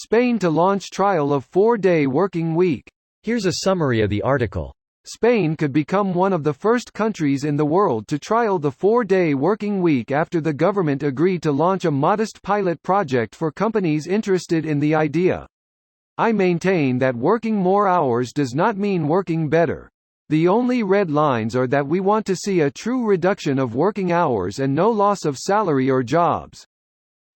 Spain to launch trial of 4-day working week. Here's a summary of the article. Spain could become one of the first countries in the world to trial the 4-day working week after the government agreed to launch a modest pilot project for companies interested in the idea. I maintain that working more hours does not mean working better. The only red lines are that we want to see a true reduction of working hours and no loss of salary or jobs.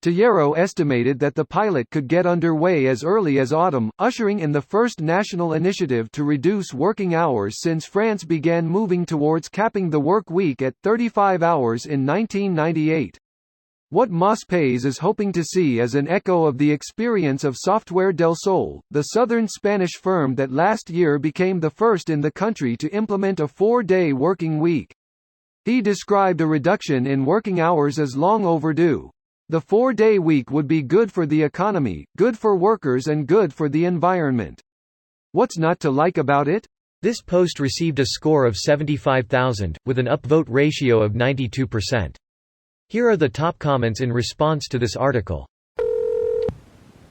Tejero estimated that the pilot could get underway as early as autumn, ushering in the first national initiative to reduce working hours since France began moving towards capping the work week at 35 hours in 1998. What Mospes is hoping to see is an echo of the experience of Software del Sol, the southern Spanish firm that last year became the first in the country to implement a 4-day working week. He described a reduction in working hours as long overdue. The 4-day week would be good for the economy, good for workers and good for the environment. What's not to like about it? This post received a score of 75,000, with an upvote ratio of 92%. Here are the top comments in response to this article.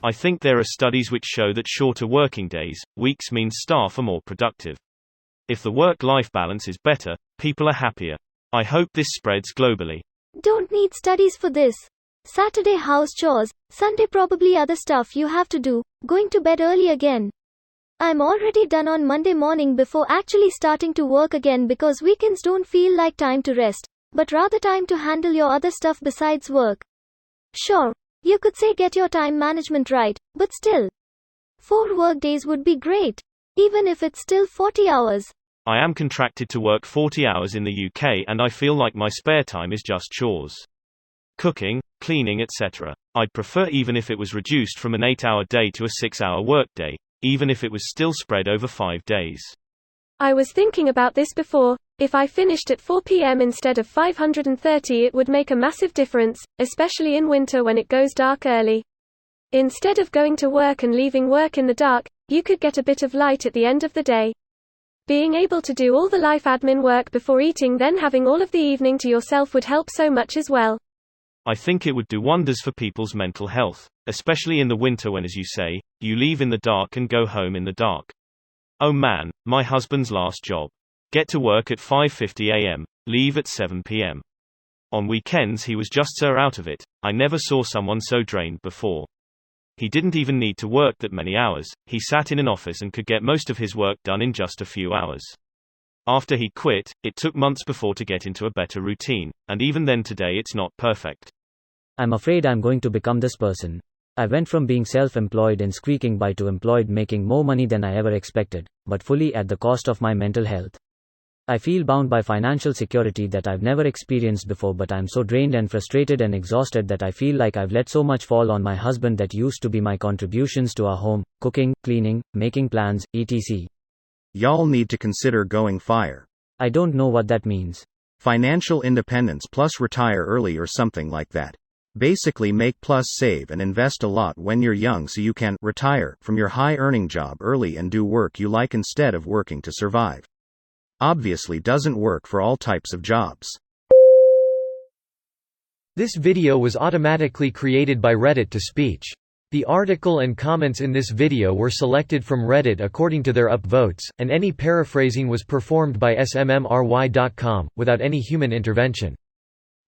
I think there are studies which show that shorter working days, weeks means staff are more productive. If the work-life balance is better, people are happier. I hope this spreads globally. Don't need studies for this. Saturday house chores, Sunday probably other stuff you have to do, going to bed early again. I'm already done on Monday morning before actually starting to work again because weekends don't feel like time to rest, but rather time to handle your other stuff besides work. Sure, you could say get your time management right, but still. 4 work days would be great, even if it's still 40 hours. I am contracted to work 40 hours in the UK and I feel like my spare time is just chores. Cooking, cleaning, etc. I'd prefer even if it was reduced from an 8-hour day to a 6-hour workday, even if it was still spread over 5 days. I was thinking about this before. If I finished at 4 p.m. instead of 5:30 it would make a massive difference, especially in winter when it goes dark early. Instead of going to work and leaving work in the dark, you could get a bit of light at the end of the day. Being able to do all the life admin work before eating, then having all of the evening to yourself would help so much as well. I think it would do wonders for people's mental health, especially in the winter when, as you say, you leave in the dark and go home in the dark. Oh man, my husband's last job. Get to work at 5:50 a.m., leave at 7 p.m. On weekends he was just so out of it. I never saw someone so drained before. He didn't even need to work that many hours, he sat in an office and could get most of his work done in just a few hours. After he quit, it took months before to get into a better routine, and even then today it's not perfect. I'm afraid I'm going to become this person. I went from being self-employed and squeaking by to employed, making more money than I ever expected, but fully at the cost of my mental health. I feel bound by financial security that I've never experienced before, but I'm so drained and frustrated and exhausted that I feel like I've let so much fall on my husband that used to be my contributions to our home, cooking, cleaning, making plans, etc. Y'all need to consider going FIRE. I don't know what that means. Financial independence plus retire early or something like that. Basically make plus save and invest a lot when you're young so you can retire from your high-earning job early and do work you like instead of working to survive. Obviously doesn't work for all types of jobs. This video was automatically created by Reddit to speech. The article and comments in this video were selected from Reddit according to their upvotes, and any paraphrasing was performed by smmry.com, without any human intervention.